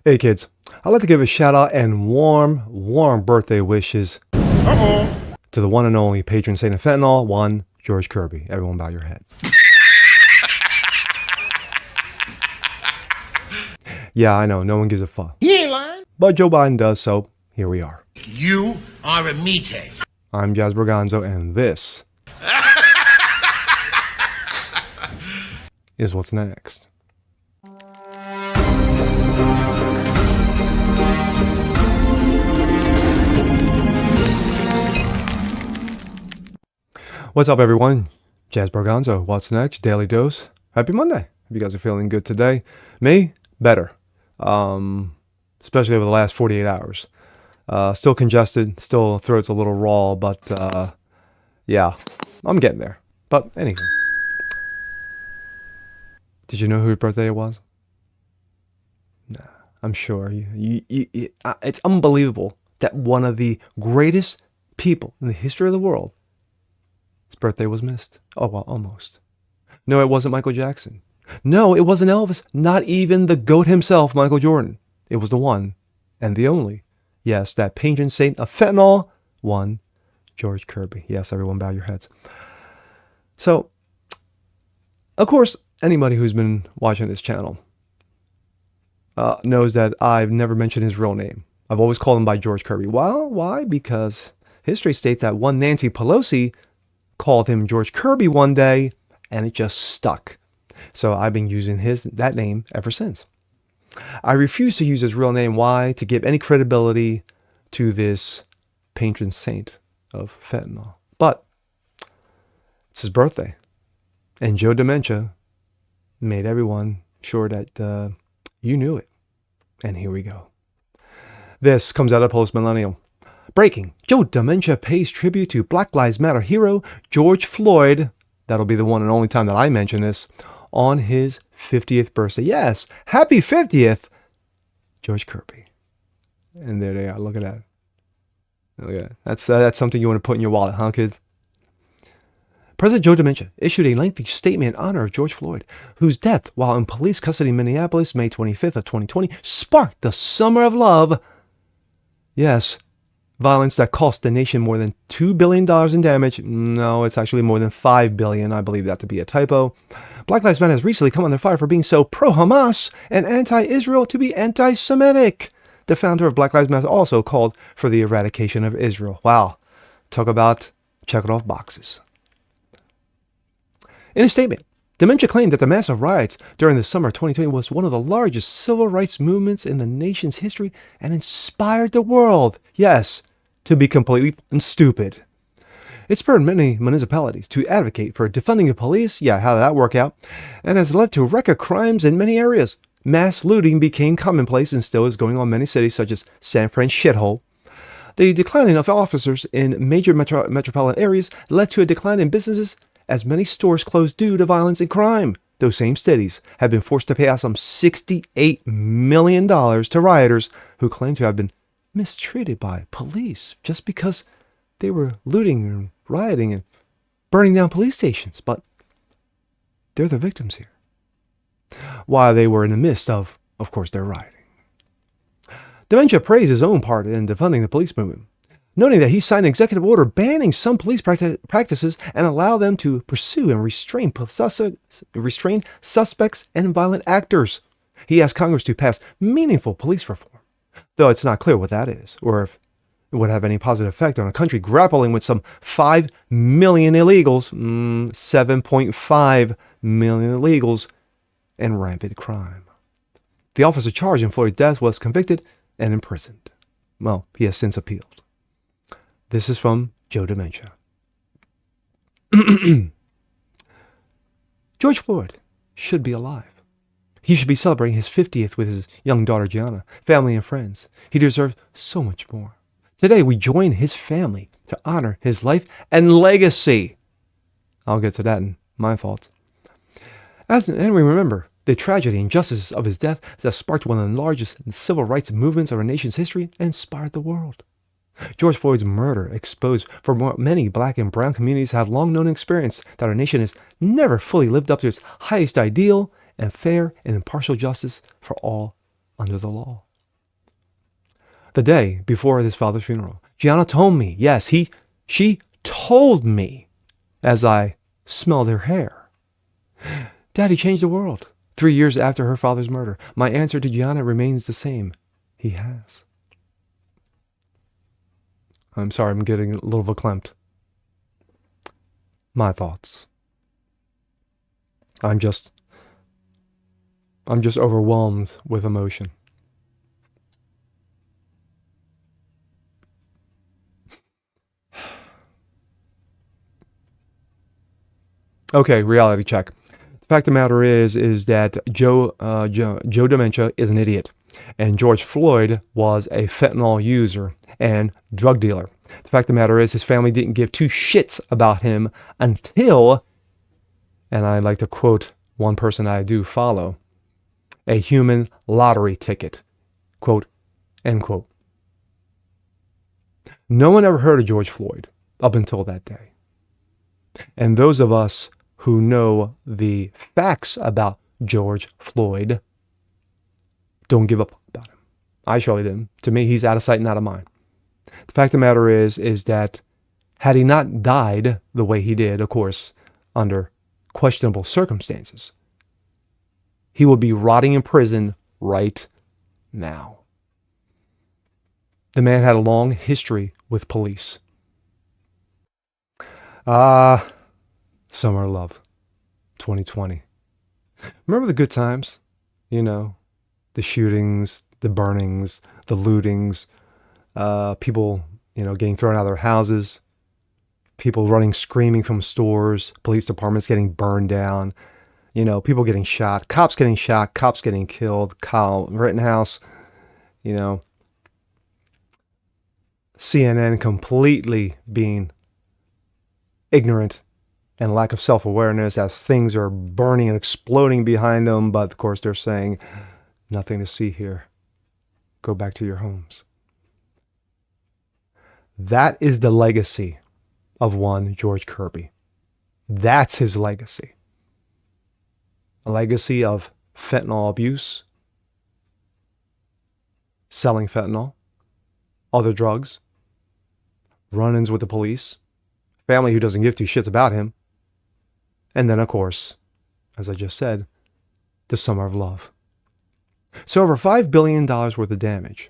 Hey kids, I'd like to give a shout out and warm birthday wishes to the one and only patron saint of fentanyl, one George Kirby. Everyone bow your heads. Yeah, I know, no one gives a fuck. He ain't lying. But Joe Biden does, so here we are. You are a meathead. I'm Jazz Berganzo, and this is what's next. What's up, everyone? Jazz Berganzo. What's next? Daily Dose. Happy Monday. Hope you guys are feeling good today. Me? Better. Especially over the last 48 hours. Still congested. Still throat's a little raw, but yeah, I'm getting there. But anyway. Did you know whose birthday it was? Nah, I'm sure. It's unbelievable that one of the greatest people in the history of the world, his birthday was missed. Oh, well, almost. No, it wasn't Michael Jackson. No, it wasn't Elvis. Not even the GOAT himself, Michael Jordan. It was the one and the only. Yes, that patron saint of fentanyl, one George Kirby. Yes, everyone bow your heads. So, of course, anybody who's been watching this channel knows that I've never mentioned his real name. I've always called him by George Kirby. Well, why? Because history states that one Nancy Pelosi called him George Kirby one day, and it just stuck. So I've been using that name ever since. I refuse to use his real name. Why? To give any credibility to this patron saint of fentanyl. But it's his birthday, and Joe Dementia made everyone sure that you knew it. And here we go. This comes out of Post Millennial. Breaking. Joe Dementia pays tribute to Black Lives Matter hero George Floyd. That'll be the one and only time that I mention this. On his 50th birthday. Yes, happy 50th, George Kirby. And there they are. Look at that. Look at that. That's something you want to put in your wallet, huh, kids? President Joe Dementia issued a lengthy statement in honor of George Floyd, whose death while in police custody in Minneapolis, May 25th of 2020, sparked the summer of love. Yes, violence that cost the nation more than $2 billion in damage. No, it's actually more than $5 billion. I believe that to be a typo. Black Lives Matter has recently come under fire for being so pro-Hamas and anti-Israel to be anti-Semitic. The founder of Black Lives Matter also called for the eradication of Israel. Wow. Talk about check it off boxes. In a statement, Dementia claimed that the massive riots during the summer of 2020 was one of the largest civil rights movements in the nation's history and inspired the world, yes, to be completely stupid. It spurred many municipalities to advocate for defunding the police. Yeah, how did that work out? And has led to record crimes in many areas. Mass looting became commonplace and still is going on in many cities such as San Fran shithole. The declining of officers in major metropolitan areas led to a decline in businesses as many stores closed due to violence and crime. Those same cities have been forced to pay out some $68 million to rioters who claim to have been mistreated by police just because they were looting and rioting and burning down police stations. But they're the victims here, while they were in the midst of course, their rioting. Dementia praised his own part in defunding the police movement, noting that he signed an executive order banning some police practices and allow them to pursue and restrain suspects and violent actors. He asked Congress to pass meaningful police reform, though it's not clear what that is, or if it would have any positive effect on a country grappling with some 5 million illegals, 7.5 million illegals, and rampant crime. The officer charged in Floyd's death was convicted and imprisoned. Well, he has since appealed. This is from Joe Dementia. George Floyd should be alive. He should be celebrating his 50th with his young daughter Gianna, family and friends. He deserves so much more. Today, we join his family to honor his life and legacy. I'll get to that in my thoughts. And we remember the tragedy and injustice of his death that sparked one of the largest civil rights movements of our nation's history and inspired the world. George Floyd's murder exposed for many black and brown communities have long known experience that our nation has never fully lived up to its highest ideal and fair and impartial justice for all under the law. the day before his father's funeral. Gianna told me, yes, she told me as I smelled her hair. Daddy changed the world. 3 years after her father's murder. My answer to Gianna remains the same. He has. I'm sorry, I'm getting a little verklempt. My thoughts. I'm just overwhelmed with emotion. Okay, reality check. The fact of the matter is that Joe Dementia is an idiot, and George Floyd was a fentanyl user and drug dealer. The fact of the matter is his family didn't give two shits about him until, and I like to quote one person I do follow, a human lottery ticket, quote, end quote. No one ever heard of George Floyd up until that day. And those of us who know the facts about George Floyd don't give up about him. I surely didn't. To me, he's out of sight and out of mind. The fact of the matter is that had he not died the way he did, of course, under questionable circumstances, he would be rotting in prison right now. The man had a long history with police. Summer of Love, 2020. Remember the good times? You know, the shootings, the burnings, the lootings, people, getting thrown out of their houses, people running screaming from stores, police departments getting burned down, people getting shot, cops getting killed, Kyle Rittenhouse, CNN completely being ignorant and lack of self-awareness as things are burning and exploding behind them. But of course they're saying, nothing to see here. Go back to your homes. That is the legacy of one George Kirby. That's his legacy. A legacy of fentanyl abuse, selling fentanyl, other drugs, run-ins with the police, family who doesn't give two shits about him, and then, of course, as I just said, the Summer of Love. So over $5 billion worth of damage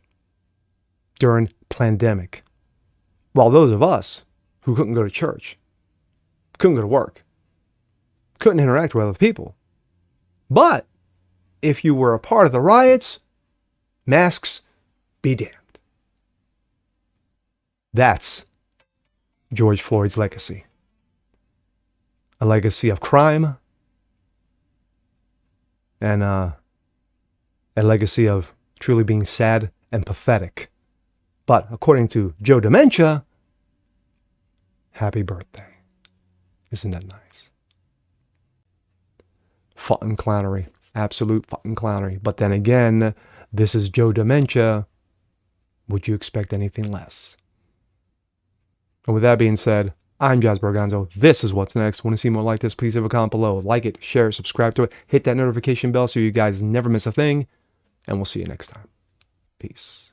during pandemic, while those of us who couldn't go to church, couldn't go to work, couldn't interact with other people. But if you were a part of the riots, masks be damned. That's George Floyd's legacy. A legacy of crime and a legacy of truly being sad and pathetic. But according to Joe Dementia, happy birthday. Isn't that nice? Fucking clownery. Absolute fucking clownery. But then again, this is Joe Dementia. Would you expect anything less? And with that being said, I'm Jazz Berganzo. This is What's Next. Want to see more like this? Please leave a comment below. Like it, share it, subscribe to it. Hit that notification bell so you guys never miss a thing. And we'll see you next time. Peace.